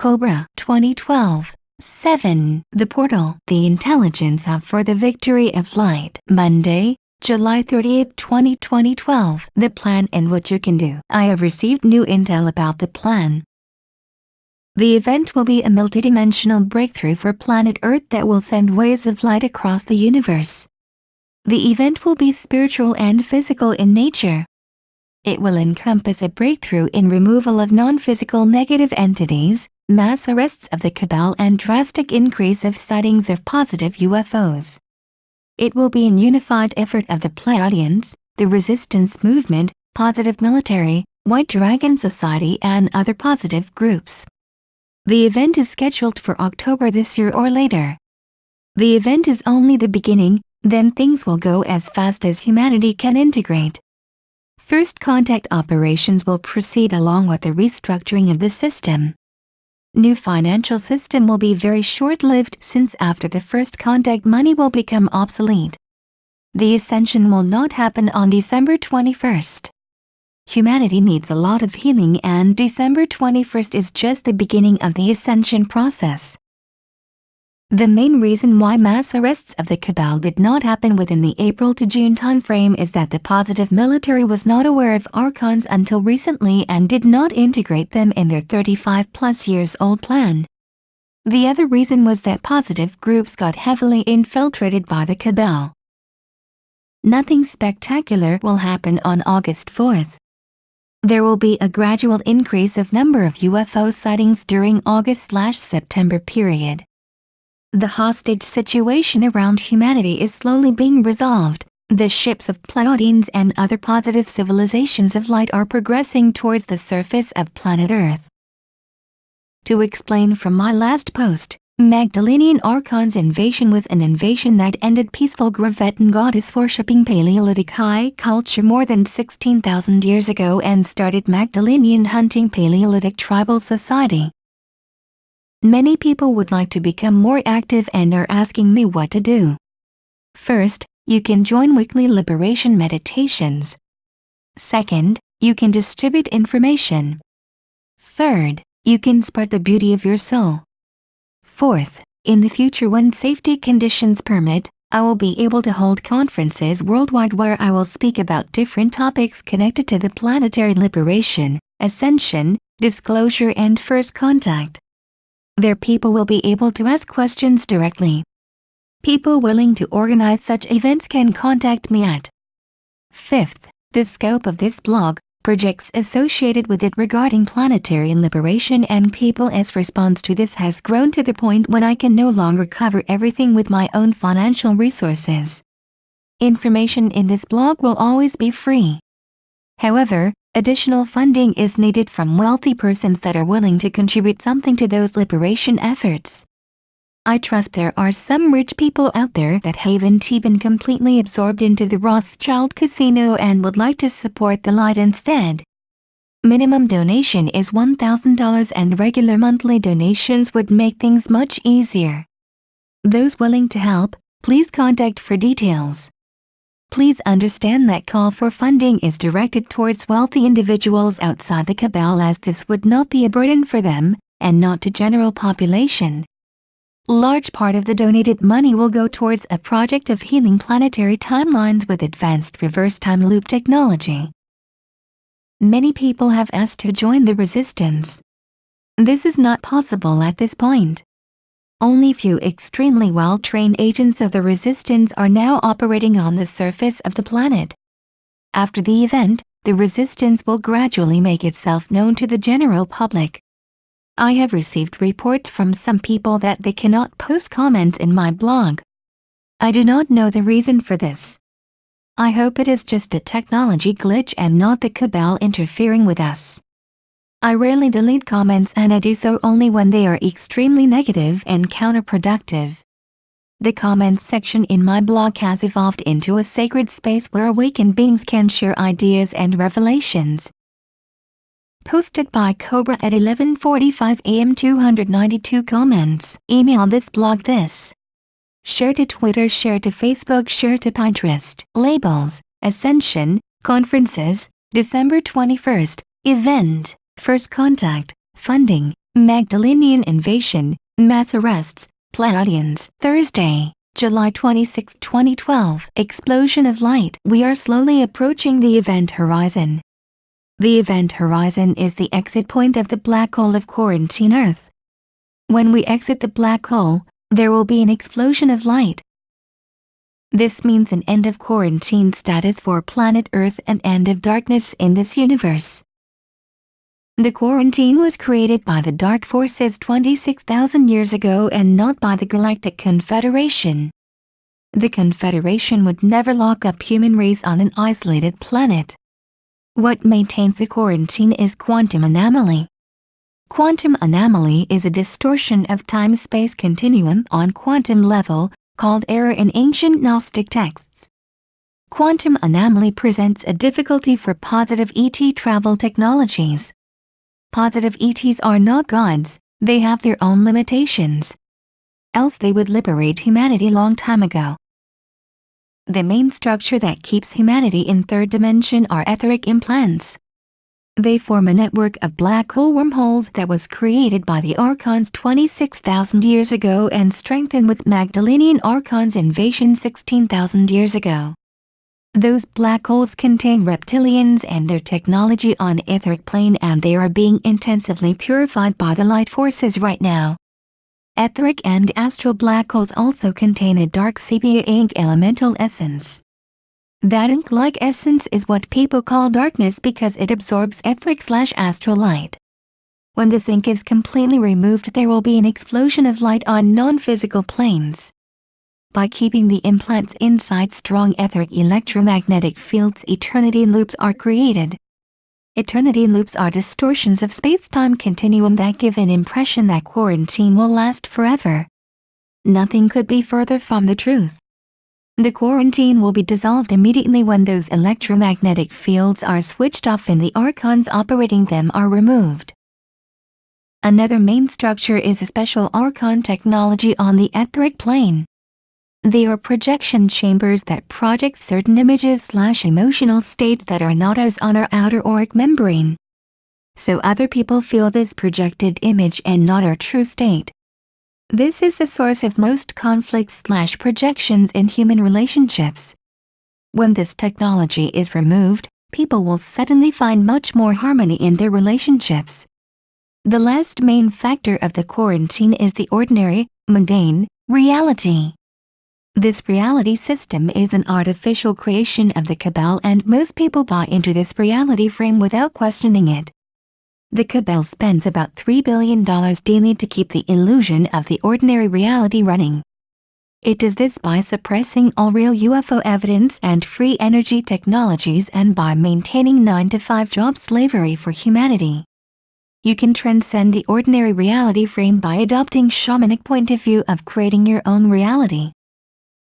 Cobra 2012. 7. The Portal. The Intelligence Hub for the Victory of Light. Monday, July 30, 2012. The plan and what you can do. I have received new intel about the plan. The event will be a multidimensional breakthrough for planet Earth that will send waves of light across the universe. The event will be spiritual and physical in nature. It will encompass a breakthrough in removal of non-physical negative entities, mass arrests of the cabal, and drastic increase of sightings of positive UFOs. It will be a unified effort of the Pleiadians, the resistance movement, positive military, White Dragon Society, and other positive groups. The event is scheduled for October this year or later. The event is only the beginning, then things will go as fast as humanity can integrate. First contact operations will proceed along with the restructuring of the system. New financial system will be very short-lived since after the first contact money will become obsolete. The ascension will not happen on December 21st. Humanity needs a lot of healing, and December 21st is just the beginning of the ascension process. The main reason why mass arrests of the cabal did not happen within the April to June timeframe is that the positive military was not aware of archons until recently and did not integrate them in their 35+ years old plan. The other reason was that positive groups got heavily infiltrated by the cabal. Nothing spectacular will happen on August 4th. There will be a gradual increase of number of UFO sightings during August/September period. The hostage situation around humanity is slowly being resolved. The ships of Pleiadians and other positive civilizations of light are progressing towards the surface of planet Earth. To explain from my last post, Magdalenian Archon's invasion was an invasion that ended peaceful Gravetan goddess worshipping Paleolithic high culture more than 16,000 years ago and started Magdalenian hunting Paleolithic tribal society. Many people would like to become more active and are asking me what to do. First, you can join weekly liberation meditations. Second, you can distribute information. Third, you can spread the beauty of your soul. Fourth, in the future when safety conditions permit, I will be able to hold conferences worldwide where I will speak about different topics connected to the planetary liberation, ascension, disclosure, and first contact. There people will be able to ask questions directly. People willing to organize such events can contact me at. Fifth, the scope of this blog, projects associated with it regarding planetary liberation and people's response to this has grown to the point when I can no longer cover everything with my own financial resources. Information in this blog will always be free. However, additional funding is needed from wealthy persons that are willing to contribute something to those liberation efforts. I trust there are some rich people out there that haven't been completely absorbed into the Rothschild casino and would like to support the light instead. Minimum donation is $1,000 and regular monthly donations would make things much easier. Those willing to help, please contact for details. Please understand that call for funding is directed towards wealthy individuals outside the cabal, as this would not be a burden for them, and not to general population. Large part of the donated money will go towards a project of healing planetary timelines with advanced reverse time loop technology. Many people have asked to join the resistance. This is not possible at this point. Only few extremely well-trained agents of the resistance are now operating on the surface of the planet. After the event, the resistance will gradually make itself known to the general public. I have received reports from some people that they cannot post comments in my blog. I do not know the reason for this. I hope it is just a technology glitch and not the cabal interfering with us. I rarely delete comments, and I do so only when they are extremely negative and counterproductive. The comments section in my blog has evolved into a sacred space where awakened beings can share ideas and revelations. Posted by Cobra at 11:45 a.m. 292 comments. Email this blog this. Share to Twitter, share to Facebook, share to Pinterest. Labels: Ascension, Conferences, December 21st, Event, First Contact, Funding, Magdalenian invasion, mass arrests, Pleiadians. Thursday, July 26, 2012. Explosion of light. We are slowly approaching the event horizon. The event horizon is the exit point of the black hole of quarantine Earth. When we exit the black hole, there will be an explosion of light. This means an end of quarantine status for planet Earth and end of darkness in this universe. The quarantine was created by the Dark Forces 26,000 years ago and not by the Galactic Confederation. The Confederation would never lock up human race on an isolated planet. What maintains the quarantine is quantum anomaly. Quantum anomaly is a distortion of time-space continuum on quantum level, called error in ancient Gnostic texts. Quantum anomaly presents a difficulty for positive ET travel technologies. Positive ETs are not gods, they have their own limitations. Else they would liberate humanity long time ago. The main structure that keeps humanity in third dimension are etheric implants. They form a network of black hole wormholes that was created by the Archons 26,000 years ago and strengthened with Magdalenian Archons invasion 16,000 years ago. Those black holes contain reptilians and their technology on etheric plane, and they are being intensively purified by the light forces right now. Etheric and astral black holes also contain a dark sepia ink elemental essence. That ink-like essence is what people call darkness because it absorbs etheric/astral light. When this ink is completely removed, there will be an explosion of light on non-physical planes. By keeping the implants inside strong etheric electromagnetic fields, eternity loops are created. Eternity loops are distortions of space-time continuum that give an impression that quarantine will last forever. Nothing could be further from the truth. The quarantine will be dissolved immediately when those electromagnetic fields are switched off and the archons operating them are removed. Another main structure is a special archon technology on the etheric plane. They are projection chambers that project certain images/emotional states that are not ours on our outer auric membrane. So other people feel this projected image and not our true state. This is the source of most conflicts/projections in human relationships. When this technology is removed, people will suddenly find much more harmony in their relationships. The last main factor of the quarantine is the ordinary, mundane, reality. This reality system is an artificial creation of the Cabal, and most people buy into this reality frame without questioning it. The Cabal spends about $3 billion daily to keep the illusion of the ordinary reality running. It does this by suppressing all real UFO evidence and free energy technologies and by maintaining 9-to-5 job slavery for humanity. You can transcend the ordinary reality frame by adopting shamanic point of view of creating your own reality.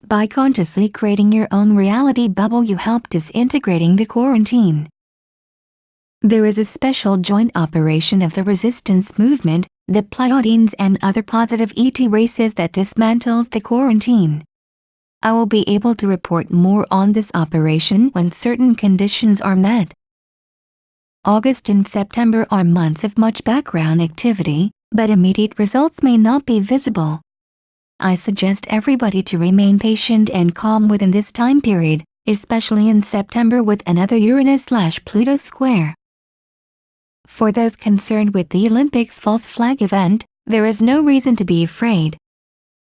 By consciously creating your own reality bubble, you help disintegrating the quarantine. There is a special joint operation of the resistance movement, the Pleiadians and other positive ET races that dismantles the quarantine. I will be able to report more on this operation when certain conditions are met. August and September are months of much background activity, but immediate results may not be visible. I suggest everybody to remain patient and calm within this time period, especially in September with another Uranus/Pluto square. For those concerned with the Olympics false flag event, there is no reason to be afraid.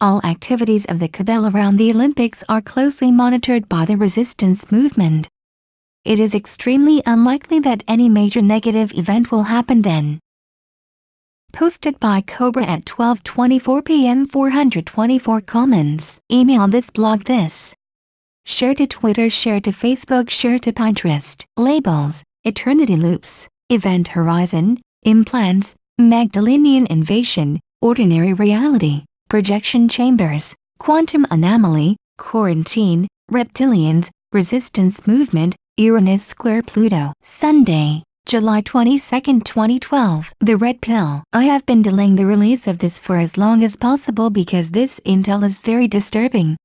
All activities of the Cabal around the Olympics are closely monitored by the resistance movement. It is extremely unlikely that any major negative event will happen then. Posted by Cobra at 12:24 p.m. 424 comments. Email this blog this. Share to Twitter, share to Facebook, share to Pinterest. Labels, Eternity Loops, Event Horizon, Implants, Magdalenian Invasion, Ordinary Reality, Projection Chambers, Quantum Anomaly, Quarantine, Reptilians, Resistance Movement, Uranus square Pluto. Sunday, July 22, 2012. The Red Pill. I have been delaying the release of this for as long as possible because this intel is very disturbing.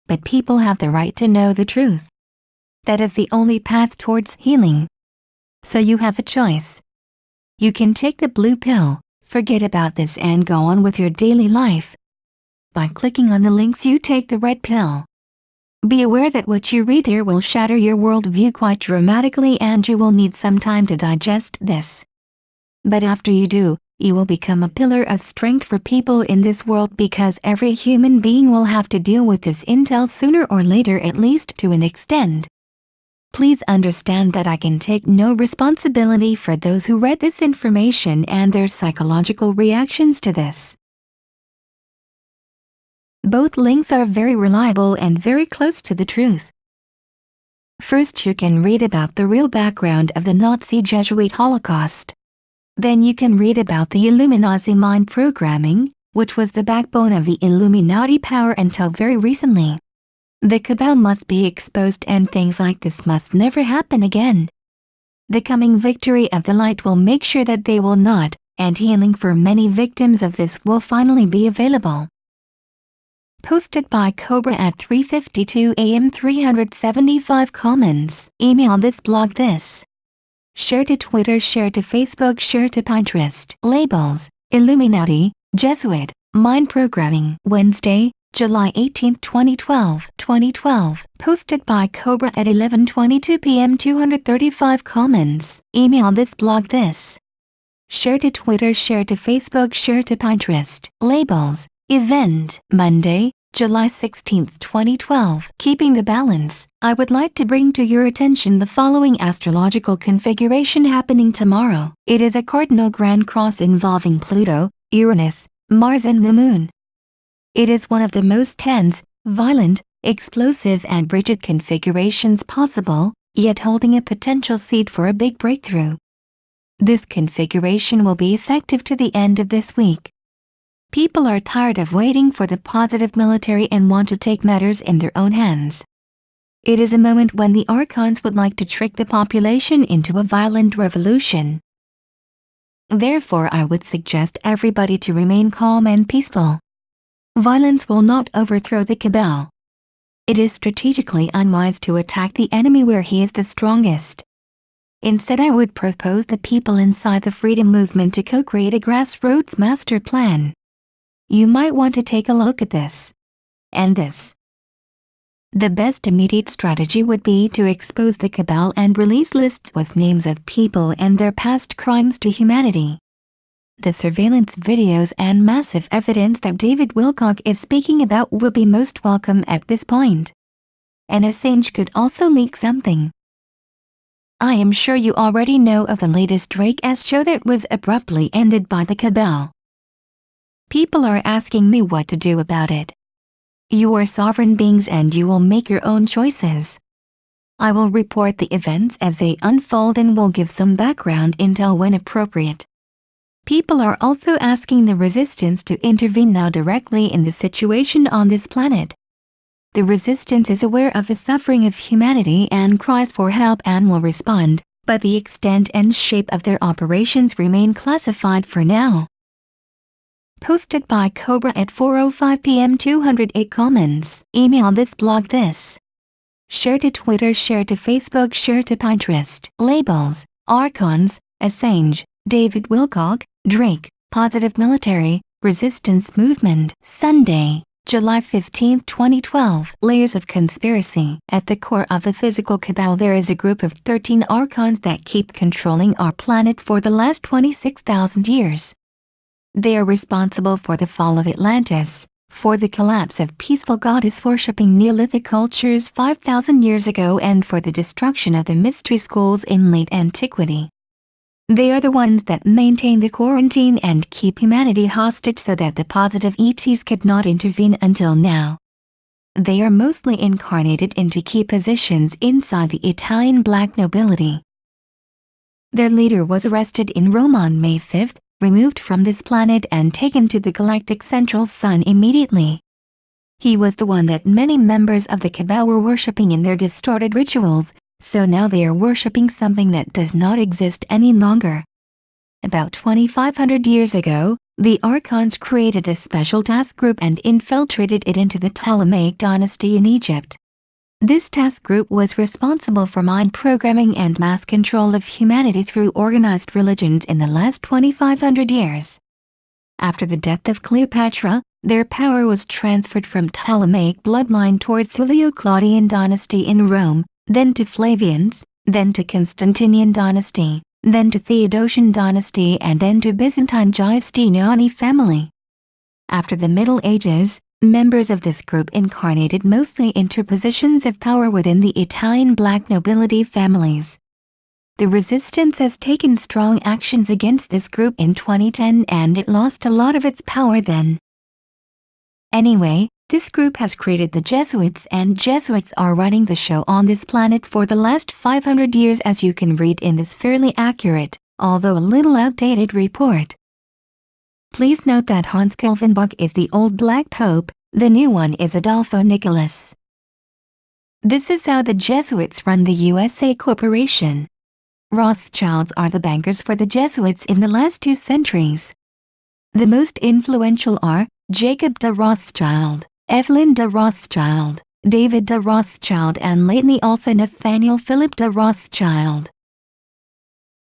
But people have the right to know the truth. That is the only path towards healing. So you have a choice. You can take the blue pill, Forget about this and go on with your daily life. By clicking on the links you take the red pill. Be aware that what you read here will shatter your worldview quite dramatically and you will need some time to digest this. But after you do, you will become a pillar of strength for people in this world because every human being will have to deal with this intel sooner or later, at least to an extent. Please understand that I can take no responsibility for those who read this information and their psychological reactions to this. Both links are very reliable and very close to the truth. First, you can read about the real background of the Nazi Jesuit Holocaust. Then you can read about the Illuminati mind programming, which was the backbone of the Illuminati power until very recently. The cabal must be exposed and things like this must never happen again. The coming victory of the light will make sure that they will not, and healing for many victims of this will finally be available. Posted by Cobra at 3:52 a.m. 375 comments. Email this, blog this. Share to Twitter, share to Facebook, share to Pinterest. Labels: Illuminati, Jesuit, Mind Programming. Wednesday, July 18, 2012. Posted by Cobra at 11:22 p.m. 235 comments. Email this, blog this. Share to Twitter, share to Facebook, share to Pinterest. Labels: Event: Monday, July 16, 2012. Keeping the balance. I would like to bring to your attention the following astrological configuration happening tomorrow. It is a cardinal grand cross involving Pluto, Uranus, Mars and the Moon. It is one of the most tense, violent, explosive and rigid configurations possible, yet holding a potential seed for a big breakthrough. This configuration will be effective to the end of this week. People are tired of waiting for the positive military and want to take matters in their own hands. It is a moment when the archons would like to trick the population into a violent revolution. Therefore, I would suggest everybody to remain calm and peaceful. Violence will not overthrow the cabal. It is strategically unwise to attack the enemy where he is the strongest. Instead, I would propose the people inside the freedom movement to co-create a grassroots master plan. You might want to take a look at this. And this. The best immediate strategy would be to expose the cabal and release lists with names of people and their past crimes to humanity. The surveillance videos and massive evidence that David Wilcock is speaking about will be most welcome at this point. And Assange could also leak something. I am sure you already know of the latest Drake-esque show that was abruptly ended by the cabal. People are asking me what to do about it. You are sovereign beings and you will make your own choices. I will report the events as they unfold and will give some background intel when appropriate. People are also asking the resistance to intervene now directly in the situation on this planet. The resistance is aware of the suffering of humanity and cries for help and will respond, but the extent and shape of their operations remain classified for now. Posted by Cobra at 4:05 p.m. 208 comments. Email this, blog this. Share to Twitter, share to Facebook, share to Pinterest. Labels: Archons, Assange, David Wilcock, Drake, Positive Military, Resistance Movement. Sunday, July 15, 2012. Layers of conspiracy. At the core of the physical cabal there is a group of 13 archons that keep controlling our planet for the last 26,000 years. They are responsible for the fall of Atlantis, for the collapse of peaceful goddess-worshipping Neolithic cultures 5,000 years ago and for the destruction of the mystery schools in late antiquity. They are the ones that maintain the quarantine and keep humanity hostage so that the positive ETs could not intervene until now. They are mostly incarnated into key positions inside the Italian black nobility. Their leader was arrested in Rome on May 5, removed from this planet and taken to the galactic central sun immediately. He was the one that many members of the cabal were worshipping in their distorted rituals, so now they are worshipping something that does not exist any longer. About 2,500 years ago, the Archons created a special task group and infiltrated it into the Ptolemaic dynasty in Egypt. This task group was responsible for mind programming and mass control of humanity through organized religions in the last 2,500 years. After the death of Cleopatra, their power was transferred from Ptolemaic bloodline towards Julio-Claudian dynasty in Rome, then to Flavians, then to Constantinian dynasty, then to Theodosian dynasty, and then to Byzantine Giustiniani family. After the Middle Ages, members of this group incarnated mostly into positions of power within the Italian black nobility families. The resistance has taken strong actions against this group in 2010 and it lost a lot of its power then. Anyway, this group has created the Jesuits and Jesuits are running the show on this planet for the last 500 years, as you can read in this fairly accurate, although a little outdated report. Please note that Hans Kelvenbach is the old Black Pope, the new one is Adolfo Nicolas. This is how the Jesuits run the USA Corporation. Rothschilds are the bankers for the Jesuits in the last 2 centuries. The most influential are Jacob de Rothschild, Evelyn de Rothschild, David de Rothschild, and lately also Nathaniel Philip de Rothschild.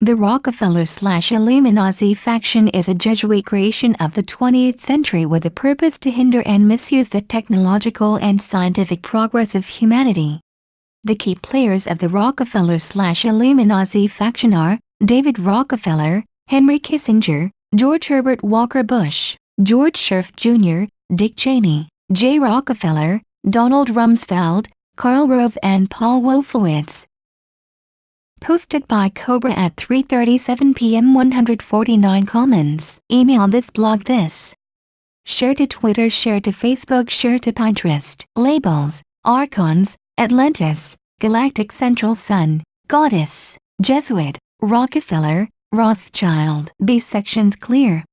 The Rockefeller/Illuminati faction is a Jesuit creation of the 20th century with a purpose to hinder and misuse the technological and scientific progress of humanity. The key players of the Rockefeller/Illuminati faction are David Rockefeller, Henry Kissinger, George Herbert Walker Bush, George Sherf Jr., Dick Cheney, J. Rockefeller, Donald Rumsfeld, Karl Rove, and Paul Wolfowitz. Posted by Cobra at 3:37 p.m. 149 comments. Email this blog this. Share to Twitter, share to Facebook, share to Pinterest. Labels: Archons, Atlantis, Galactic Central Sun, Goddess, Jesuit, Rockefeller, Rothschild. B sections clear.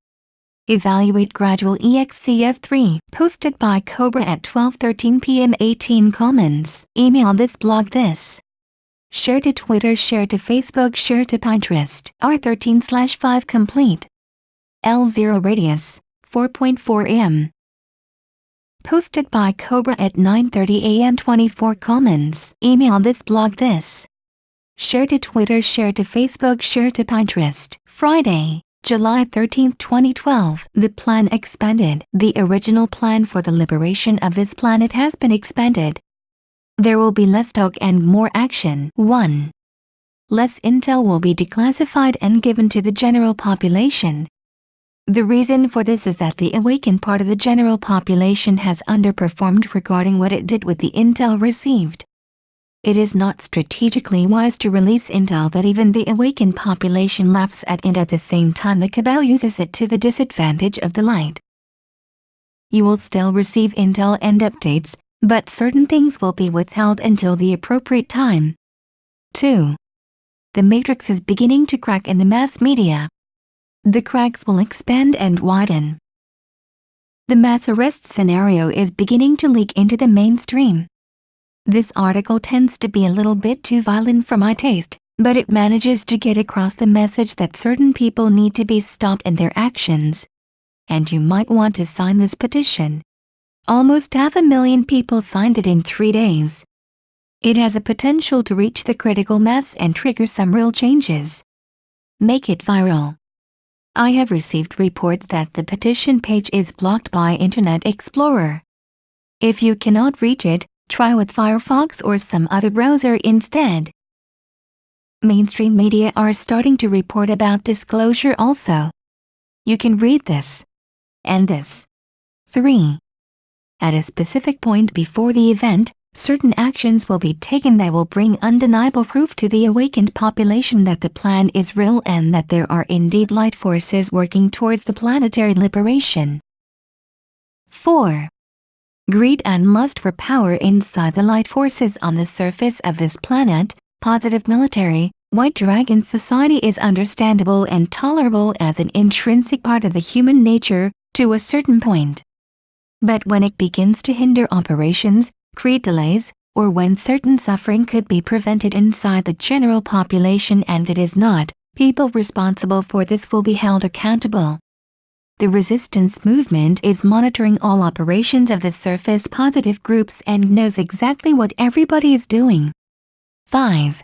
Evaluate Gradual EXCF3. Posted by Cobra at 12:13 p.m. 18 comments. Email this blog this. Share to Twitter, share to Facebook, share to Pinterest. R13/5 complete. L0 radius, 4.4 m. Posted by Cobra at 9:30 a.m. 24 comments. Email this blog this. Share to Twitter, share to Facebook, share to Pinterest. Friday, July 13, 2012. The plan expanded. The original plan for the liberation of this planet has been expanded. There will be less talk and more action. 1. Less intel will be declassified and given to the general population. The reason for this is that the awakened part of the general population has underperformed regarding what it did with the intel received. It is not strategically wise to release intel that even the awakened population laughs at, and at the same time the cabal uses it to the disadvantage of the light. You will still receive intel and updates, but certain things will be withheld until the appropriate time. 2. The matrix is beginning to crack in the mass media. The cracks will expand and widen. The mass arrest scenario is beginning to leak into the mainstream. This article tends to be a little bit too violent for my taste, but it manages to get across the message that certain people need to be stopped in their actions. And you might want to sign this petition. Almost 500,000 people signed it in 3 days. It has a potential to reach the critical mass and trigger some real changes. Make it viral. I have received reports that the petition page is blocked by Internet Explorer. If you cannot reach it, try with Firefox or some other browser instead. Mainstream media are starting to report about disclosure also. You can read this. And this. 3. At a specific point before the event, certain actions will be taken that will bring undeniable proof to the awakened population that the plan is real and that there are indeed light forces working towards the planetary liberation. 4. Greed and lust for power inside the light forces on the surface of this planet. Positive military, white dragon society is understandable and tolerable as an intrinsic part of the human nature, to a certain point. But when it begins to hinder operations, create delays, or when certain suffering could be prevented inside the general population and it is not, people responsible for this will be held accountable. The resistance movement is monitoring all operations of the surface positive groups and knows exactly what everybody is doing. 5.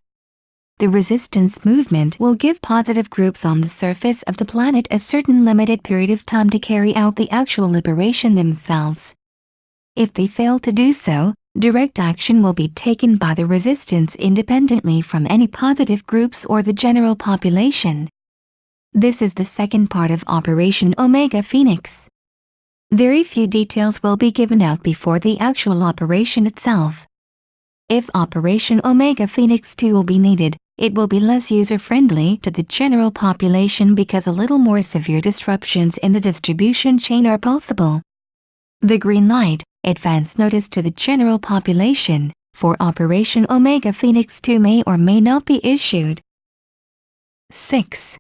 The resistance movement will give positive groups on the surface of the planet a certain limited period of time to carry out the actual liberation themselves. If they fail to do so, direct action will be taken by the resistance independently from any positive groups or the general population. This is the second part of Operation Omega Phoenix. Very few details will be given out before the actual operation itself. If Operation Omega Phoenix 2 will be needed, it will be less user-friendly to the general population because a little more severe disruptions in the distribution chain are possible. The green light, advance notice to the general population, for Operation Omega Phoenix 2 may or may not be issued. 6.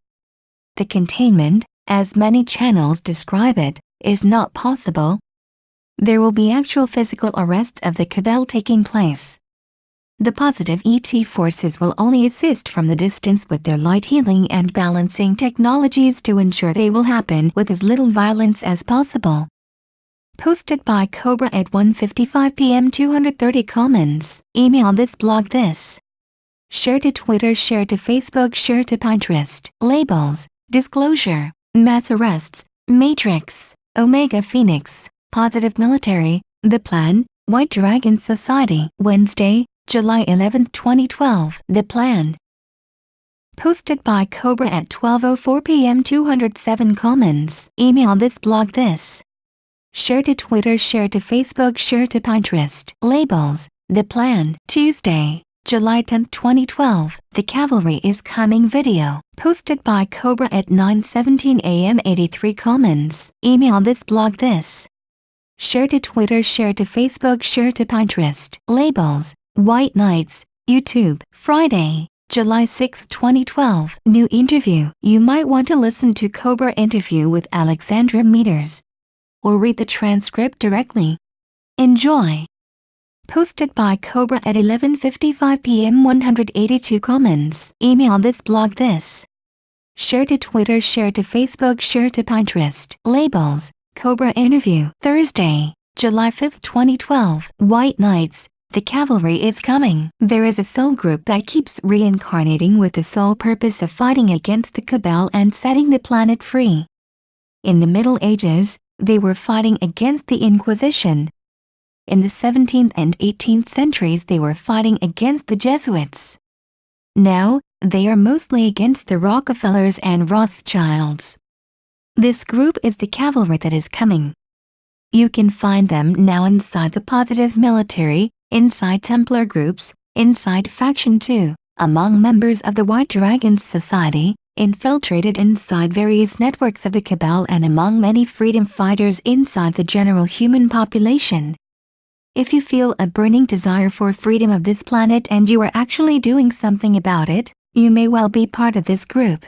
The containment, as many channels describe it, is not possible. There will be actual physical arrests of the cabal taking place. The positive ET forces will only assist from the distance with their light healing and balancing technologies to ensure they will happen with as little violence as possible. Posted by Cobra at 1:55 p.m. 230 comments. Email this blog this. Share to Twitter, share to Facebook, share to Pinterest. Labels, disclosure, mass arrests, Matrix, Omega Phoenix, positive military, the plan, White Dragon Society. Wednesday, July 11, 2012. The plan. Posted by Cobra at 12:04 p.m. 207 comments. Email this blog this. Share to Twitter, share to Facebook, share to Pinterest. Labels, the plan. Tuesday, July 10, 2012. The Cavalry is Coming video. Posted by Cobra at 9:17 a.m. 83 comments. Email this blog this. Share to Twitter, share to Facebook, share to Pinterest. Labels, White Knights, YouTube. Friday, July 6, 2012. New interview. You might want to listen to Cobra interview with Alexandra Meters, or read the transcript directly. Enjoy. Posted by Cobra at 11:55 p.m. 182 comments. Email this blog this. Share to Twitter, share to Facebook, share to Pinterest. Labels, Cobra interview. Thursday, July 5, 2012. White Knights, the Cavalry is Coming. There is a soul group that keeps reincarnating with the sole purpose of fighting against the cabal and setting the planet free. In the Middle Ages, they were fighting against the Inquisition. In the 17th and 18th centuries they were fighting against the Jesuits. Now, they are mostly against the Rockefellers and Rothschilds. This group is the Cavalry that is coming. You can find them now inside the positive military, inside Templar groups, inside Faction 2, among members of the White Dragon Society, infiltrated inside various networks of the cabal and among many freedom fighters inside the general human population. If you feel a burning desire for freedom of this planet and you are actually doing something about it, you may well be part of this group.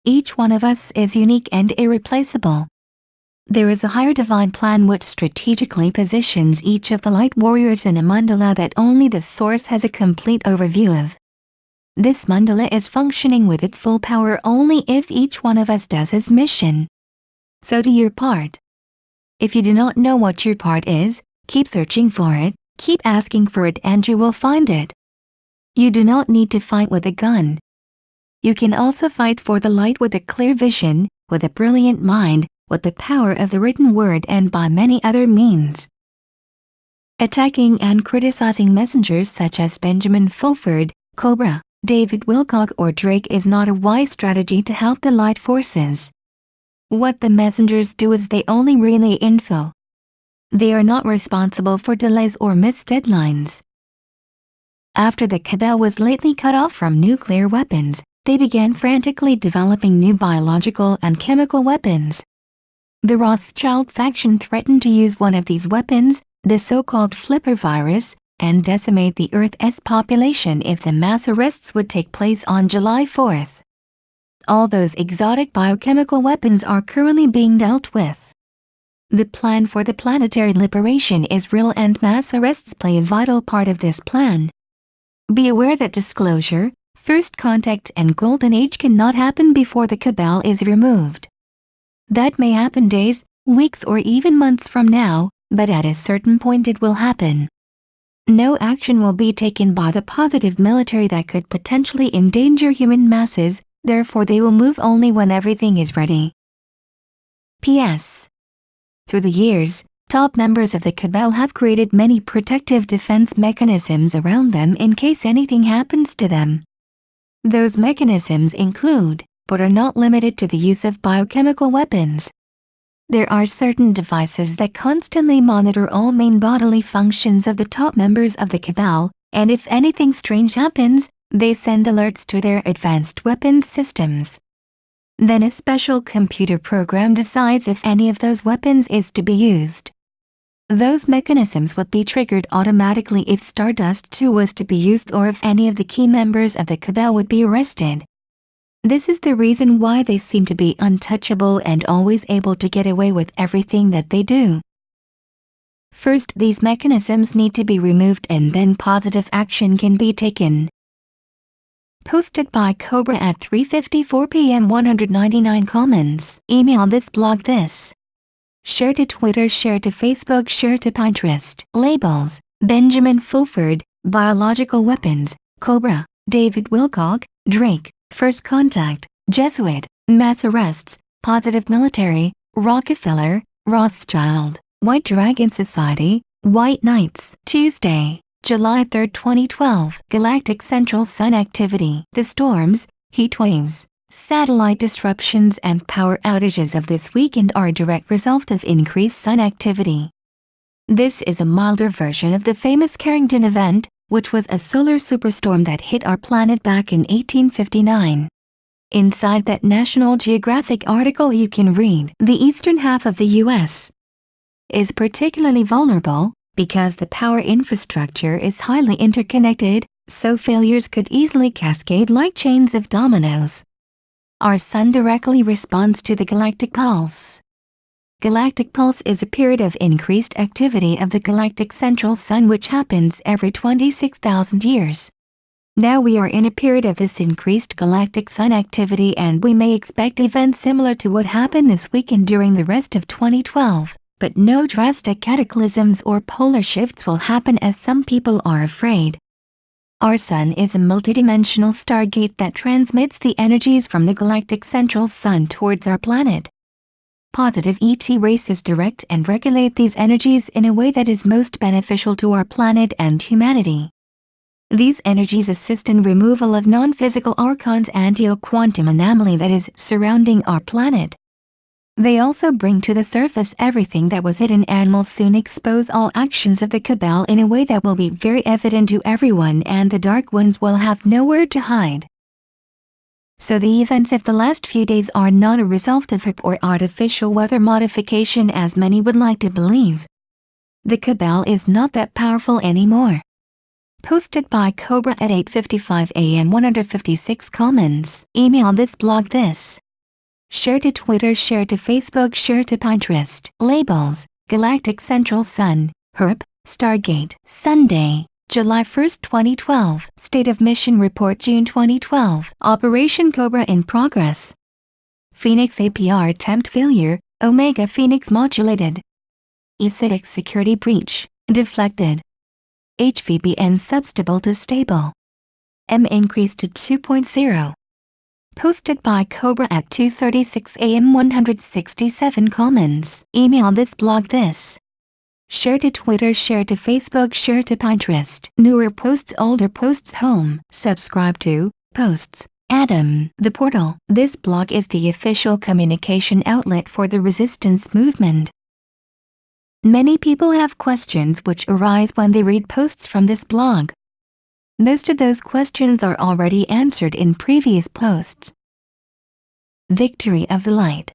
Each one of us is unique and irreplaceable. There is a higher divine plan which strategically positions each of the light warriors in a mandala that only the source has a complete overview of. This mandala is functioning with its full power only if each one of us does his mission. So do your part. If you do not know what your part is, keep searching for it, keep asking for it and you will find it. You do not need to fight with a gun. You can also fight for the light with a clear vision, with a brilliant mind, with the power of the written word and by many other means. Attacking and criticizing messengers such as Benjamin Fulford, Cobra, David Wilcock or Drake is not a wise strategy to help the light forces. What the messengers do is they only relay info. They are not responsible for delays or missed deadlines. After the cabal was lately cut off from nuclear weapons, they began frantically developing new biological and chemical weapons. The Rothschild faction threatened to use one of these weapons, the so-called Flipper virus, and decimate the Earth's population if the mass arrests would take place on July 4th. All those exotic biochemical weapons are currently being dealt with. The plan for the planetary liberation is real and mass arrests play a vital part of this plan. Be aware that disclosure, first contact and golden age cannot happen before the cabal is removed. That may happen days, weeks or even months from now, but at a certain point it will happen. No action will be taken by the positive military that could potentially endanger human masses, therefore they will move only when everything is ready. P.S. Through the years, top members of the cabal have created many protective defense mechanisms around them in case anything happens to them. Those mechanisms include, but are not limited to, the use of biochemical weapons. There are certain devices that constantly monitor all main bodily functions of the top members of the cabal, and if anything strange happens, they send alerts to their advanced weapons systems. Then a special computer program decides if any of those weapons is to be used. Those mechanisms would be triggered automatically if Stardust 2 was to be used or if any of the key members of the cabal would be arrested. This is the reason why they seem to be untouchable and always able to get away with everything that they do. First, these mechanisms need to be removed and then positive action can be taken. Posted by Cobra at 3:54 p.m. 199 comments. Email this blog this. Share to Twitter, share to Facebook, share to Pinterest. Labels: Benjamin Fulford, Biological Weapons, Cobra, David Wilcock, Drake, First Contact, Jesuit, Mass Arrests, Positive Military, Rockefeller, Rothschild, White Dragon Society, White Knights. Tuesday, July 3, 2012. Galactic Central Sun Activity. The storms, heat waves, satellite disruptions and power outages of this weekend are a direct result of increased sun activity. This is a milder version of the famous Carrington event, which was a solar superstorm that hit our planet back in 1859. Inside that National Geographic article you can read, the eastern half of the U.S. is particularly vulnerable, because the power infrastructure is highly interconnected, so failures could easily cascade like chains of dominoes. Our sun directly responds to the galactic pulse. Galactic pulse is a period of increased activity of the galactic central sun which happens every 26,000 years. Now we are in a period of this increased galactic sun activity and we may expect events similar to what happened this weekend during the rest of 2012, but no drastic cataclysms or polar shifts will happen as some people are afraid. Our sun is a multidimensional stargate that transmits the energies from the galactic central sun towards our planet. Positive ET races direct and regulate these energies in a way that is most beneficial to our planet and humanity. These energies assist in removal of non-physical archons and quantum anomaly that is surrounding our planet. They also bring to the surface everything that was hidden and will soon expose all actions of the cabal in a way that will be very evident to everyone and the Dark Ones will have nowhere to hide. So the events of the last few days are not a result of HIP or artificial weather modification as many would like to believe. The cabal is not that powerful anymore. Posted by Cobra at 8:55 a.m. 156 comments. Email this blog this. Share to Twitter, share to Facebook, share to Pinterest. Labels: Galactic Central Sun, HIRP, Stargate. Sunday, July 1, 2012. State of Mission Report June 2012. Operation Cobra in progress. Phoenix APR attempt failure, Omega Phoenix modulated. E6 security breach, deflected. HVBN substable to stable. M increased to 2.0. Posted by Cobra at 2:36 a.m. 167 comments. Email this blog this. Share to Twitter, share to Facebook, share to Pinterest. Newer posts, older posts, home. Subscribe to Posts. Adam, the portal. This blog is the official communication outlet for the resistance movement. Many people have questions which arise when they read posts from this blog. Most of those questions are already answered in previous posts. Victory of the Light.